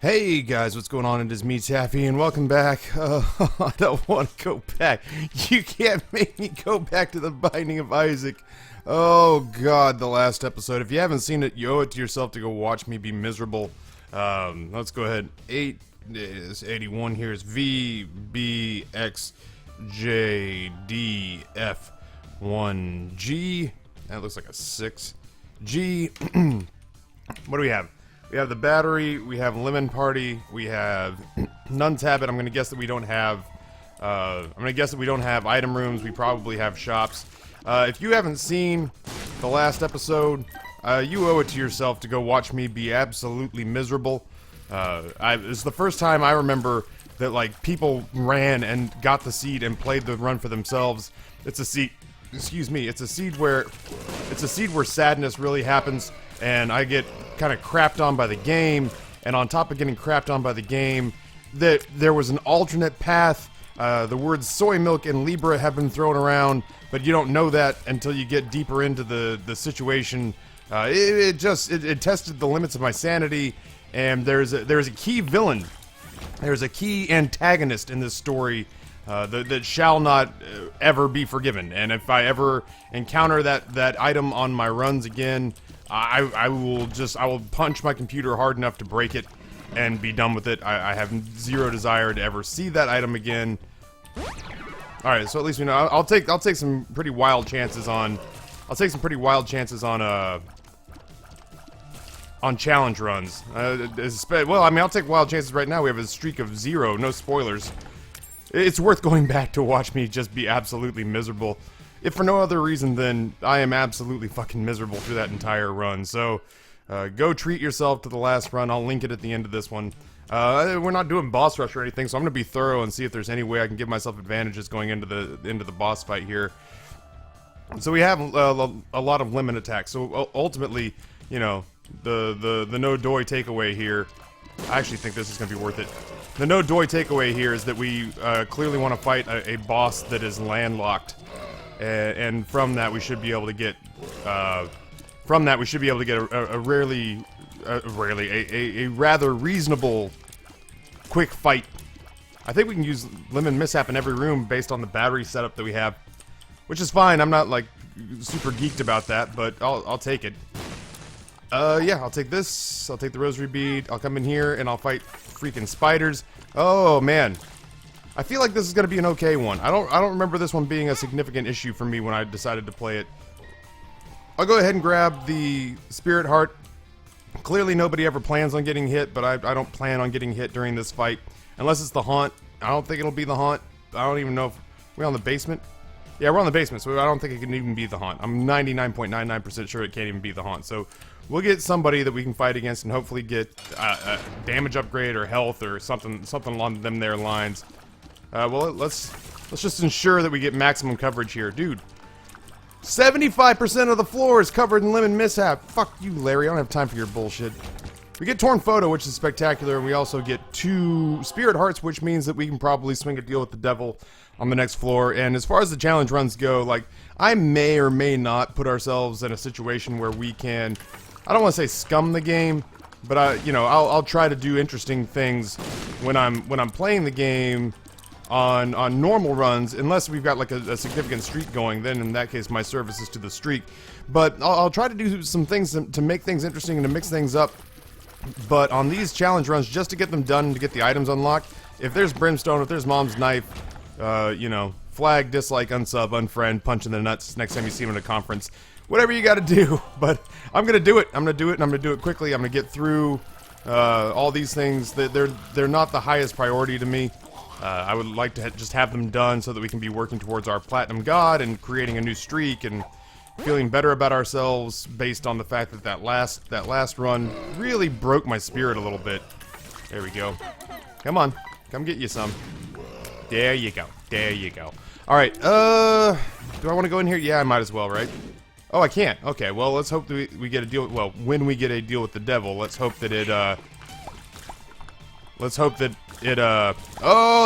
Hey guys, what's going on? It is me, Taffy, and welcome back. I don't want to go back. You can't make me go back to the Binding of Isaac. Oh god, the last episode. If you haven't seen it, you owe it to yourself to go watch me be miserable. Let's go ahead. 8 is 81. Here's VBXJ That looks like a 6. G. What do we have? We have the battery, we have lemon party, we have nuns habit. I'm gonna guess that we don't have item rooms. We probably have shops. If you haven't seen the last episode, you owe it to yourself to go watch me be absolutely miserable. It's the first time I remember that like people ran and got the seed and played the run for themselves. It's a seed. Excuse me. It's a seed where sadness really happens, and I get kind of crapped on by the game, and on top of getting crapped on by the game, that there was an alternate path. The words soy milk and Libra have been thrown around, but you don't know that until you get deeper into the situation. It tested the limits of my sanity, and there's a key villain. There's a key antagonist in this story that shall not ever be forgiven. And if I ever encounter that item on my runs again, I will punch my computer hard enough to break it and be done with it. I have zero desire to ever see that item again. All right, so at least we know. I'll take some pretty wild chances on. I'll take some pretty wild chances on challenge runs. Well, I mean, I'll take wild chances right now. We have a streak of 0, no spoilers. It's worth going back to watch me just be absolutely miserable. If for no other reason than I am absolutely fucking miserable through that entire run. So, go treat yourself to the last run. I'll link it at the end of this one. We're not doing boss rush or anything, so I'm gonna be thorough and see if there's any way I can give myself advantages going into the boss fight here. So we have a lot of lemon attacks. So ultimately, you know, the no doy takeaway here. I actually think this is gonna be worth it. The no doy takeaway here is that we clearly want to fight a boss that is landlocked. And from that we should be able to get a rather reasonable quick fight. I think we can use lemon mishap in every room based on the battery setup that we have, which is fine. I'm not like super geeked about that, but I'll take it. Yeah, I'll take this. I'll take the rosary bead. I'll come in here and I'll fight freaking spiders. Oh man. I feel like this is going to be an okay one. I don't remember this one being a significant issue for me when I decided to play it. I'll go ahead and grab the Spirit Heart. Clearly nobody ever plans on getting hit, but I don't plan on getting hit during this fight. Unless it's the Haunt. I don't think it'll be the Haunt. I don't even know if... We're on the basement? Yeah, we're on the basement, so I don't think it can even be the Haunt. I'm 99.99% sure it can't even be the Haunt. So we'll get somebody that we can fight against and hopefully get a damage upgrade or health or something along them there lines. Well, let's just ensure that we get maximum coverage here. Dude, 75% of the floor is covered in lemon mishap. Fuck you, Larry. I don't have time for your bullshit. We get Torn Photo, which is spectacular, and we also get 2 Spirit Hearts, which means that we can probably swing a deal with the devil on the next floor. And as far as the challenge runs go, like, I may or may not put ourselves in a situation where we can, I don't want to say scum the game, but I'll try to do interesting things when I'm playing the game on normal runs, unless we've got like a significant streak going. Then in that case my service is to the streak. But I'll try to do some things to make things interesting and to mix things up. But on these challenge runs, just to get them done, to get the items unlocked, if there's brimstone, if there's mom's knife, flag, dislike, unsub, unfriend, punch in the nuts next time you see him at a conference, whatever you gotta do. But I'm gonna do it. I'm gonna do it, and I'm gonna do it quickly. I'm gonna get through all these things. They're not the highest priority to me. I would like to just have them done so that we can be working towards our Platinum God and creating a new streak and feeling better about ourselves based on the fact that that last run really broke my spirit a little bit. There we go. Come on. Come get you some. There you go. There you go. Alright, do I want to go in here? Yeah, I might as well, right? Oh, I can't. Okay, well, let's hope that we get a deal with, well, when we get a deal with the devil, let's hope that it, oh,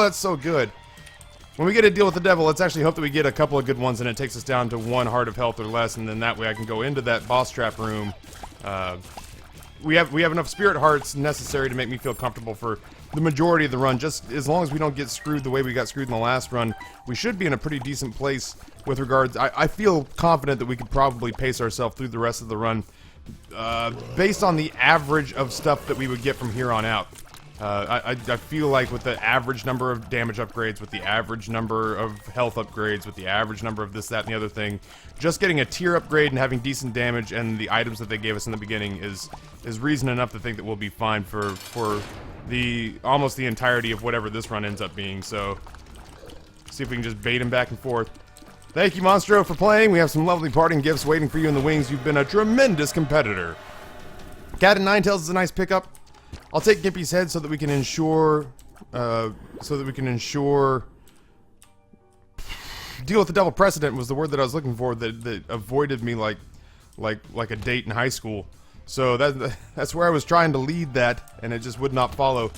that's so good. When we get a deal with the devil, let's actually hope that we get a couple of good ones and it takes us down to 1 heart of health or less, and then that way I can go into that boss trap room we have enough spirit hearts necessary to make me feel comfortable for the majority of the run. Just as long as we don't get screwed the way we got screwed in the last run, we should be in a pretty decent place with regards. I feel confident that we could probably pace ourselves through the rest of the run based on the average of stuff that we would get from here on out. I feel like with the average number of damage upgrades, with the average number of health upgrades, with the average number of this, that, and the other thing, just getting a tier upgrade and having decent damage and the items that they gave us in the beginning is reason enough to think that we'll be fine for the almost the entirety of whatever this run ends up being. So, see if we can just bait him back and forth. Thank you, Monstro, for playing. We have some lovely parting gifts waiting for you in the wings. You've been a tremendous competitor. Cat and Ninetails is a nice pickup. I'll take Gimpy's head so that we can ensure, deal with the double precedent was the word that I was looking for that avoided me like a date in high school. So that's where I was trying to lead that, and it just would not follow.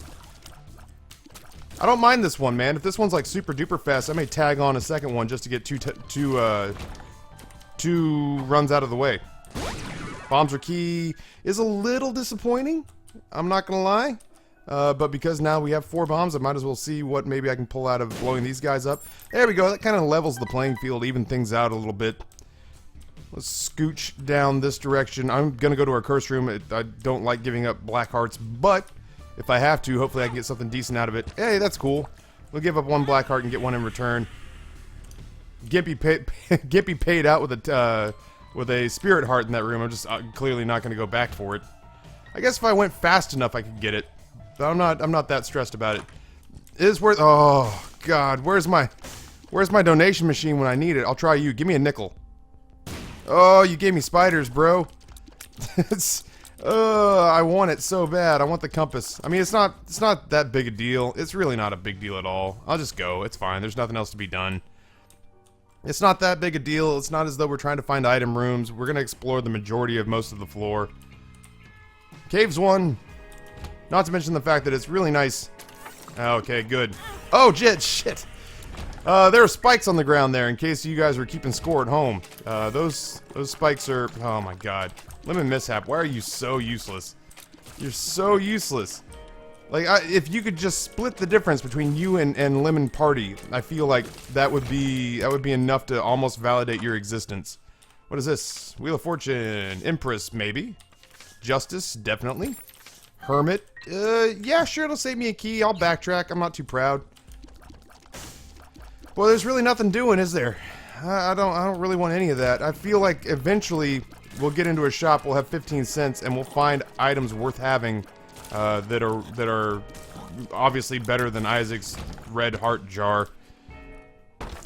I don't mind this one, man. If this one's like super duper fast, I may tag on a second one just to get two runs out of the way. Bombs are key is a little disappointing. I'm not gonna lie, but because now we have 4 bombs, I might as well see what maybe I can pull out of blowing these guys up. There we go. That kind of levels the playing field, even things out a little bit. Let's scooch down this direction. I'm gonna go to our curse room. I don't like giving up black hearts, but if I have to, hopefully I can get something decent out of it. Hey, that's cool. We'll give up 1 black heart and get 1 in return. Gimpy paid out with a spirit heart in that room. I'm just clearly not gonna go back for it. I guess if I went fast enough, I could get it. But I'm not that stressed about it. It is worth. Oh God, where's my donation machine when I need it? I'll try you. Give me a nickel. Oh, you gave me spiders, bro. I want it so bad. I want the compass. I mean, it's not that big a deal. It's really not a big deal at all. I'll just go. It's fine. There's nothing else to be done. It's not that big a deal. It's not as though we're trying to find item rooms. We're gonna explore the majority of most of the floor. Caves 1. Not to mention the fact that it's really nice. Okay, good. Oh, shit. There are spikes on the ground there in case you guys were keeping score at home. Those spikes are... Oh my God. Lemon Mishap, why are you so useless? You're so useless. Like, if you could just split the difference between you and Lemon Party, I feel like that would be enough to almost validate your existence. What is this? Wheel of Fortune. Empress, maybe. Justice, definitely. Hermit, yeah, sure, it'll save me a key. I'll backtrack. I'm not too proud. Well, there's really nothing doing, is there? I don't really want any of that. I feel like eventually we'll get into a shop. We'll have 15 cents, and we'll find items worth having that are obviously better than Isaac's red heart jar.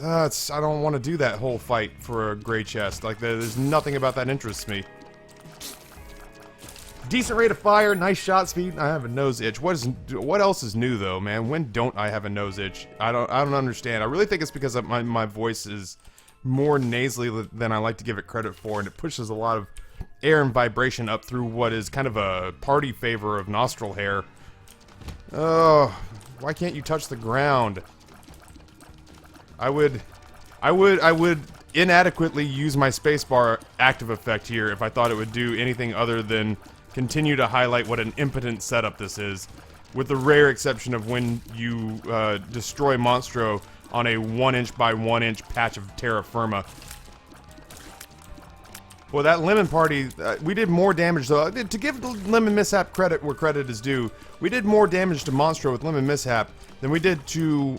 I don't want to do that whole fight for a gray chest. Like, there's nothing about that interests me. Decent rate of fire, nice shot speed. I have a nose itch. What else is new though, man? When don't I have a nose itch? I don't understand. I really think it's because my voice is more nasally than I like to give it credit for, and it pushes a lot of air and vibration up through what is kind of a party favor of nostril hair. Oh, why can't you touch the ground? I would inadequately use my spacebar active effect here if I thought it would do anything other than continue to highlight what an impotent setup this is, with the rare exception of when you destroy Monstro on a 1-inch by 1-inch patch of terra firma. Well, that Lemon Party, we did more damage though. To give Lemon Mishap credit where credit is due, we did more damage to Monstro with Lemon Mishap than we did to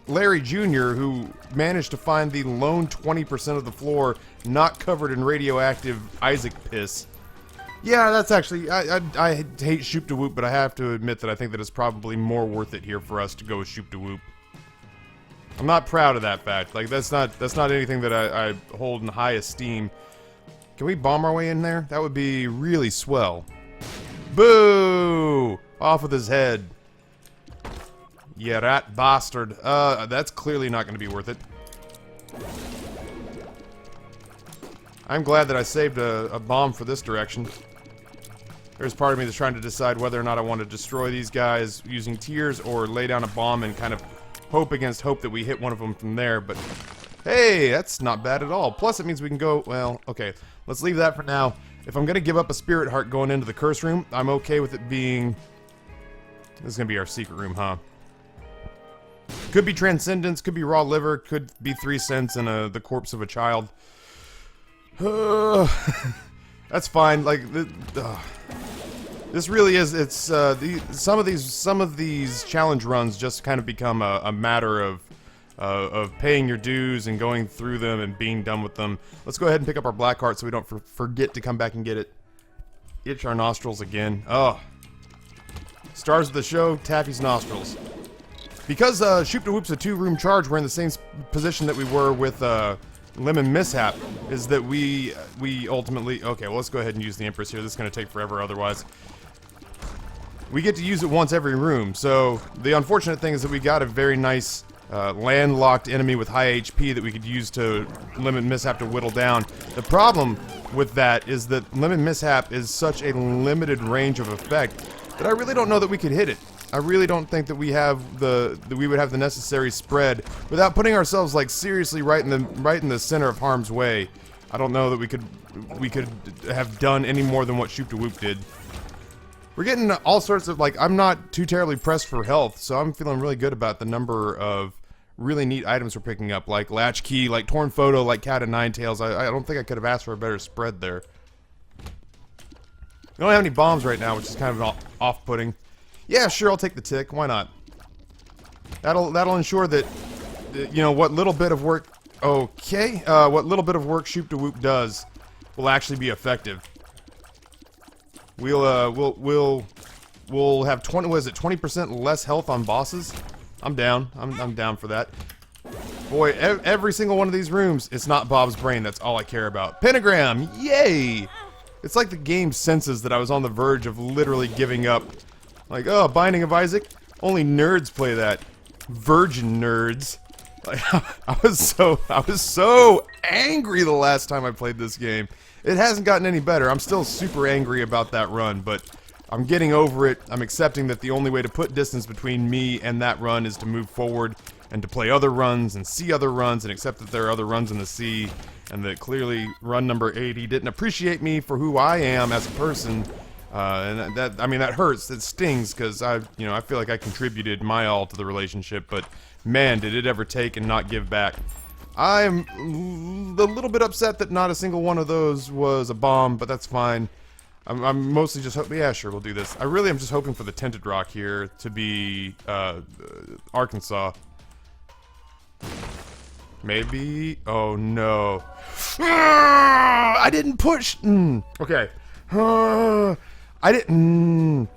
Larry Jr., who managed to find the lone 20% of the floor not covered in radioactive Isaac piss. Yeah, that's actually, I hate Shoop to Whoop, but I have to admit that I think that it's probably more worth it here for us to go with Shoop to Whoop. I'm not proud of that fact. Like, that's not anything that I hold in high esteem. Can we bomb our way in there? That would be really swell. Boo! Off with his head. You rat bastard. That's clearly not going to be worth it. I'm glad that I saved a bomb for this direction. There's part of me that's trying to decide whether or not I want to destroy these guys using tears or lay down a bomb and kind of hope against hope that we hit one of them from there, but hey, that's not bad at all. Plus, it means we can go, well, okay, let's leave that for now. If I'm gonna give up a spirit heart going into the curse room, I'm okay with it being... This is gonna be our secret room, huh? Could be transcendence, could be raw liver, could be 3 cents and the corpse of a child. That's fine. Like this really is. It's some of these challenge runs just kind of become a matter of paying your dues and going through them and being done with them. Let's go ahead and pick up our black heart so we don't forget to come back and get it. Itch our nostrils again. Oh. Stars of the show, Taffy's nostrils. Because Shoop da Whoop's a 2-room charge, we're in the same position that we were with Lemon Mishap, is that we ultimately... Okay, well, let's go ahead and use the Empress here. This is going to take forever otherwise. We get to use it once every room, so the unfortunate thing is that we got a very nice landlocked enemy with high HP that we could use to Lemon Mishap to whittle down. The problem with that is that Lemon Mishap is such a limited range of effect that I really don't know that we could hit it. I really don't think that we would have the necessary spread without putting ourselves like seriously right in the center of harm's way. I don't know that we could have done any more than what Shoop da Whoop did. We're getting all sorts of, like, I'm not too terribly pressed for health, so I'm feeling really good about the number of really neat items we're picking up, like Latchkey, like Torn Photo, like Cat of Nine Tails. I don't think I could have asked for a better spread there. We don't have any bombs right now, which is kind of off-putting. Yeah, sure, I'll take the tick. Why not? That'll ensure that, you know, what little bit of work... Okay, what little bit of work Shoop da Whoop does will actually be effective. We'll have 20% less health on bosses? I'm down. I'm down for that. Boy, every single one of these rooms, it's not Bob's brain. That's all I care about. Pentagram! Yay! It's like the game senses that I was on the verge of literally giving up. Like, oh, Binding of Isaac? Only nerds play that. Virgin nerds. Like, I was so angry the last time I played this game. It hasn't gotten any better. I'm still super angry about that run, but I'm getting over it. I'm accepting that the only way to put distance between me and that run is to move forward and to play other runs and see other runs and accept that there are other runs in the sea, and that clearly run number 80 didn't appreciate me for who I am as a person. And that, I mean, that hurts. It stings because I feel like I contributed my all to the relationship, but man, did it ever take and not give back. I'm a little bit upset that not a single one of those was a bomb, but that's fine. I'm mostly just hoping, yeah, sure, we'll do this. I really am just hoping for the Tinted Rock here to be, Arkansas. Maybe? Oh, no. I didn't push! Okay. I didn't...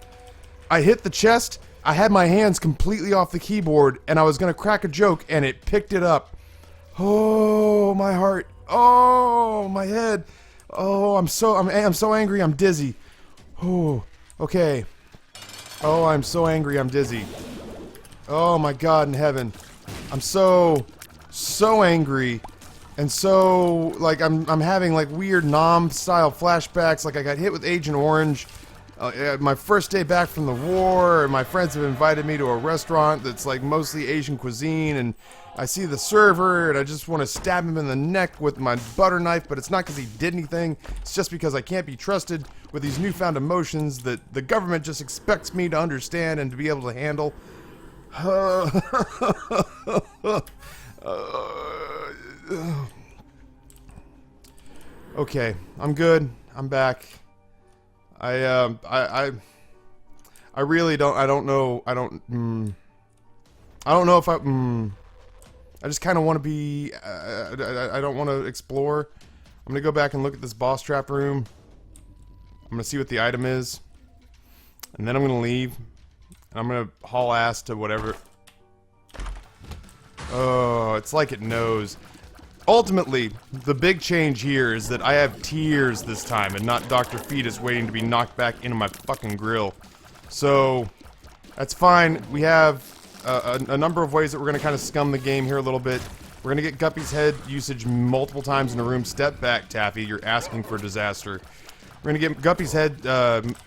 I hit the chest, I had my hands completely off the keyboard, and I was gonna crack a joke, and it picked it up. Oh, my heart. Oh, my head. Oh, I'm so angry, I'm dizzy. Oh, okay. Oh, I'm so angry, I'm dizzy. Oh my God in heaven. I'm so angry. And so, like, I'm having, like, weird Nom-style flashbacks. Like, I got hit with Agent Orange. My first day back from the war, and my friends have invited me to a restaurant that's, like, mostly Asian cuisine, and I see the server, and I just want to stab him in the neck with my butter knife, but it's not because he did anything. It's just because I can't be trusted with these newfound emotions that the government just expects me to understand and to be able to handle. Okay, I'm good. I'm back. I really don't. I don't know. I don't know if I just kind of want to be. I don't want to explore. I'm gonna go back and look at this boss trap room. I'm gonna see what the item is, and then I'm gonna leave. And I'm gonna haul ass to whatever. Oh, it's like it knows. Ultimately, the big change here is that I have tears this time and not Dr. Fetus waiting to be knocked back into my fucking grill. So, that's fine. We have a number of ways that we're going to kind of scum the game here a little bit. We're going to get Guppy's head usage multiple times in a room. Step back, Taffy. You're asking for disaster. We're going to get Guppy's head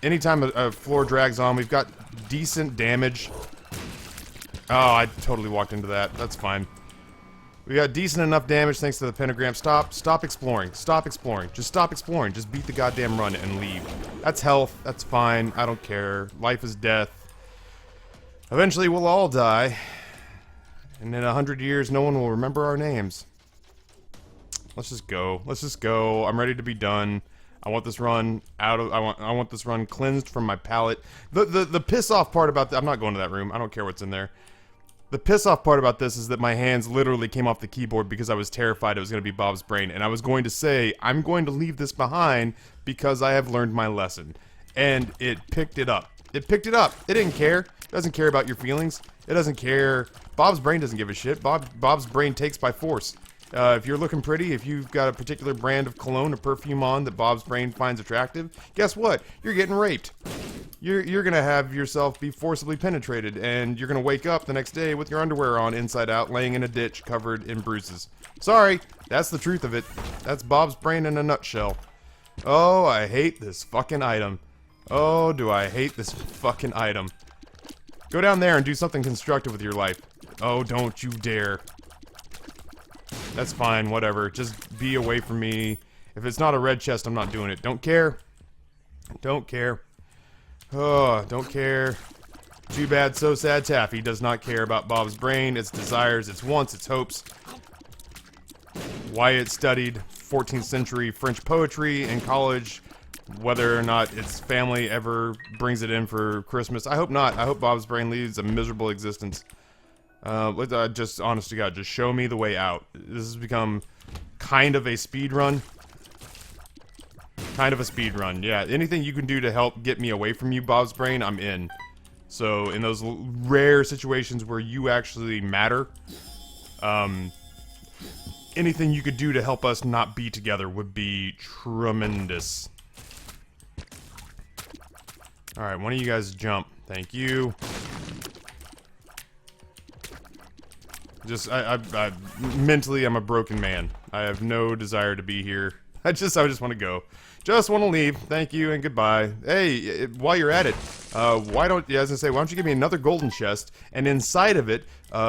anytime a floor drags on. We've got decent damage. Oh, I totally walked into that. That's fine. We got decent enough damage thanks to the pentagram. Stop exploring. Stop exploring. Just stop exploring. Just beat the goddamn run and leave. That's health. That's fine. I don't care. Life is death. Eventually we'll all die. And in 100 years, no one will remember our names. Let's just go. Let's just go. I'm ready to be done. I want this run out of. I want this run cleansed from my palate. The piss off part about I'm not going to that room. I don't care what's in there. The piss off part about this is that my hands literally came off the keyboard because I was terrified it was going to be Bob's brain, and I was going to say I'm going to leave this behind because I have learned my lesson, and it picked it up. It picked it up. It didn't care. It doesn't care about your feelings. It doesn't care. Bob's brain doesn't give a shit. Bob's brain takes by force. If you're looking pretty, if you've got a particular brand of cologne or perfume on that Bob's brain finds attractive, guess what? You're getting raped. You're gonna have yourself be forcibly penetrated, and you're gonna wake up the next day with your underwear on inside out, laying in a ditch covered in bruises. Sorry, that's the truth of it. That's Bob's brain in a nutshell. Oh, I hate this fucking item. Oh, do I hate this fucking item. Go down there and do something constructive with your life. Oh, don't you dare. That's fine, whatever. Just be away from me. If it's not a red chest, I'm not doing it. Don't care. Don't care. Oh, don't care. Too bad, so sad. Taffy does not care about Bob's brain, its desires, its wants, its hopes. Wyatt studied 14th century French poetry in college. Whether or not its family ever brings it in for Christmas, I hope not. I hope Bob's brain leads a miserable existence. Just, honest to God, just show me the way out. This has become kind of a speed run. Kind of a speed run, yeah. Anything you can do to help get me away from you, Bob's brain, I'm in. So, in those rare situations where you actually matter, anything you could do to help us not be together would be tremendous. Alright, one of you guys jump. Thank you. Just, mentally, I'm a broken man. I have no desire to be here. I just want to go. Just want to leave. Thank you and goodbye. Hey, while you're at it, why don't you give me another golden chest, and inside of it,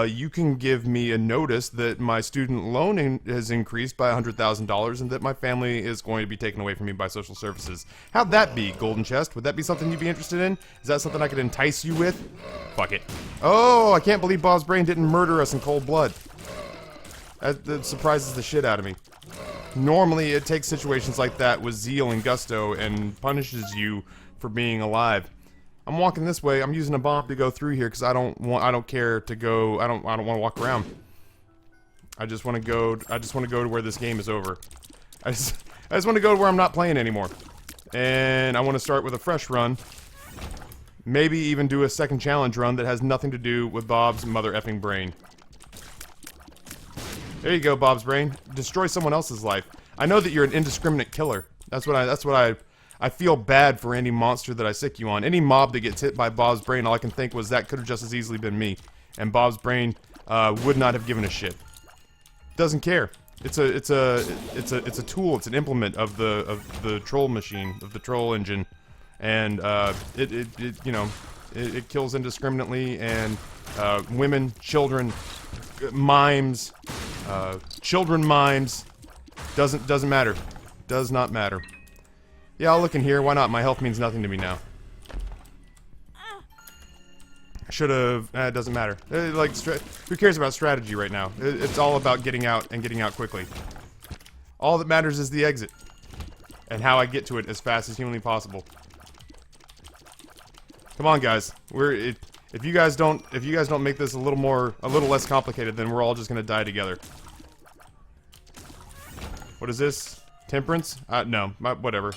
you can give me a notice that my student loan has increased by $100,000 and that my family is going to be taken away from me by social services. How'd that be, golden chest? Would that be something you'd be interested in? Is that something I could entice you with? Fuck it. Oh, I can't believe Bob's brain didn't murder us in cold blood. That surprises the shit out of me. Normally, it takes situations like that with zeal and gusto and punishes you for being alive. I'm walking this way. I'm using a bomb to go through here because I don't care to go. I don't want to walk around. I just want to go. I just want to go to where this game is over. I just want to go to where I'm not playing anymore. And I want to start with a fresh run. Maybe even do a second challenge run that has nothing to do with Bob's mother effing brain. There you go, Bob's brain. Destroy someone else's life. I know that you're an indiscriminate killer. That's what I feel bad for any monster that I sick you on. Any mob that gets hit by Bob's brain, all I can think was that could have just as easily been me. And Bob's brain would not have given a shit. Doesn't care. It's a tool. It's an implement of the troll machine, of the troll engine, and it kills indiscriminately, and women, children, mimes, children mimes, doesn't matter. Does not matter. Yeah, I'll look in here. Why not? My health means nothing to me now. Should've. It doesn't matter. Who cares about strategy right now? It's all about getting out and getting out quickly. All that matters is the exit, and how I get to it as fast as humanly possible. Come on, guys. If you guys don't make this a little less complicated, then we're all just gonna die together. What is this? Temperance? No. Whatever.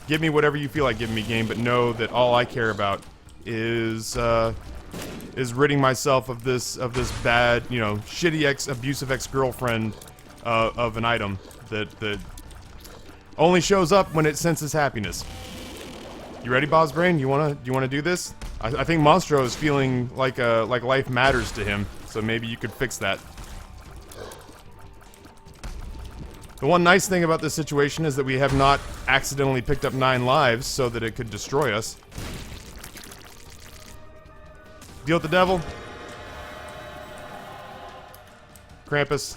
Give me whatever you feel like giving me, game, but know that all I care about is ridding myself of this bad, shitty abusive ex-girlfriend of an item that only shows up when it senses happiness. You ready, Bob's brain? You wanna do this? I think Monstro is feeling like life matters to him, so maybe you could fix that. The one nice thing about this situation is that we have not accidentally picked up 9 lives so that it could destroy us. Deal with the devil. Krampus.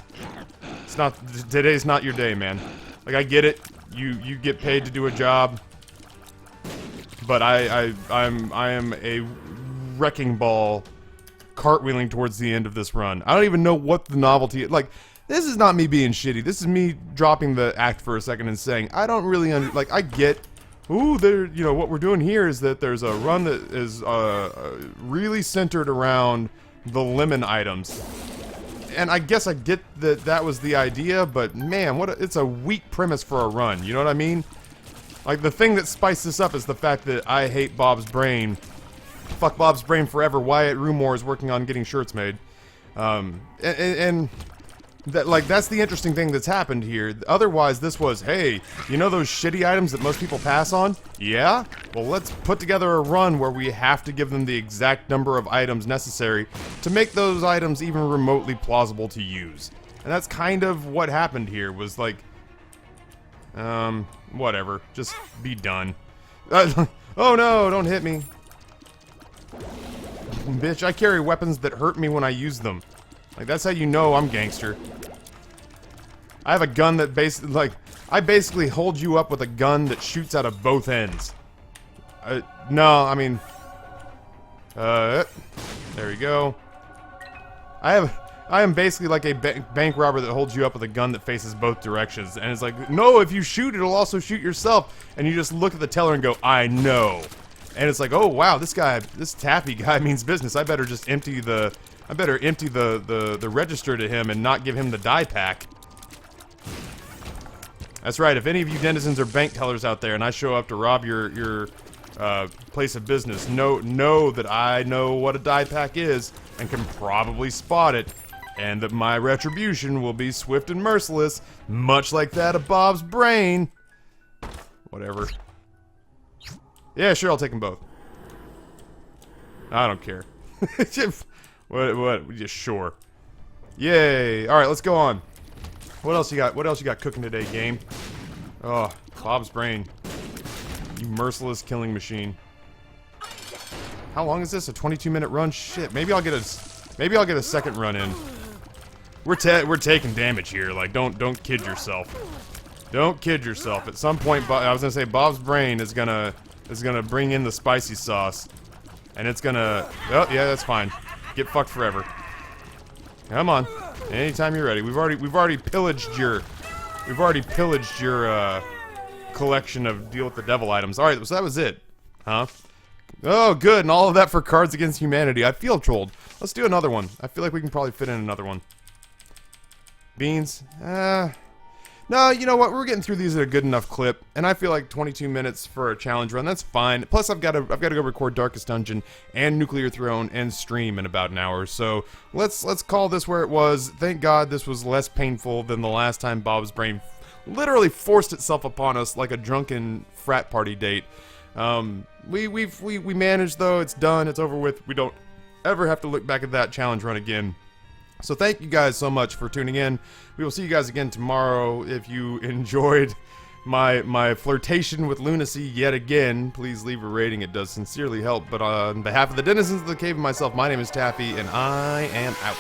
It's not, today's not your day, man. Like, I get it. You get paid to do a job. But I am a wrecking ball cartwheeling towards the end of this run. I don't even know what the novelty, like, this is not me being shitty. This is me dropping the act for a second and saying, I don't really like, I get, ooh, there, you know, what we're doing here is that there's a run that is really centered around the lemon items. And I guess I get that that was the idea, but man, it's a weak premise for a run, you know what I mean? Like, the thing that spiced this up is the fact that I hate Bob's brain. Fuck Bob's brain forever. Wyatt Rumor is working on getting shirts made. And that, like, that's the interesting thing that's happened here. Otherwise, this was, hey, you know those shitty items that most people pass on? Yeah? Well, let's put together a run where we have to give them the exact number of items necessary to make those items even remotely plausible to use. And that's kind of what happened here, was like, whatever. Just be done. Oh no, don't hit me. Bitch, I carry weapons that hurt me when I use them. Like, that's how you know I'm gangster. I have a gun that I basically hold you up with a gun that shoots out of both ends. No, I mean... there we go. I am basically like a bank robber that holds you up with a gun that faces both directions. And it's like, no, if you shoot, it'll also shoot yourself. And you just look at the teller and go, I know. And it's like, oh wow, this Taffy guy means business. I better just empty the register to him and not give him the die pack. That's right, if any of you denizens are bank tellers out there and I show up to rob your place of business, know that I know what a die pack is and can probably spot it, and that my retribution will be swift and merciless, much like that of Bob's brain. Whatever. Yeah, sure, I'll take them both. I don't care. What? Just sure. Yay! All right, let's go on. What else you got? What else you got cooking today, game? Oh, Bob's brain. You merciless killing machine. How long is this? A 22-minute run? Shit. Maybe I'll get a second run in. We're taking damage here. Like, don't kid yourself. Don't kid yourself. At some point, I was gonna say Bob's brain is gonna bring in the spicy sauce, and it's gonna. Oh yeah, that's fine. Get fucked forever. Come on. Anytime you're ready. We've already pillaged your collection of deal with the devil items. All right, so that was it, huh? Oh, good, and all of that for Cards Against Humanity. I feel trolled. Let's do another one. I feel like we can probably fit in another one. Beans? No, you know what? We're getting through these at a good enough clip, and I feel like 22 minutes for a challenge run, that's fine. Plus, I've got to go record Darkest Dungeon and Nuclear Throne and stream in about an hour. So let's call this where it was. Thank God this was less painful than the last time Bob's brain literally forced itself upon us like a drunken frat party date. We managed though. It's done. It's over with. We don't ever have to look back at that challenge run again. So thank you guys so much for tuning in. We will see you guys again tomorrow. If you enjoyed my flirtation with lunacy yet again, please leave a rating. It does sincerely help. But on behalf of the denizens of the cave and myself, my name is Taffy, and I am out.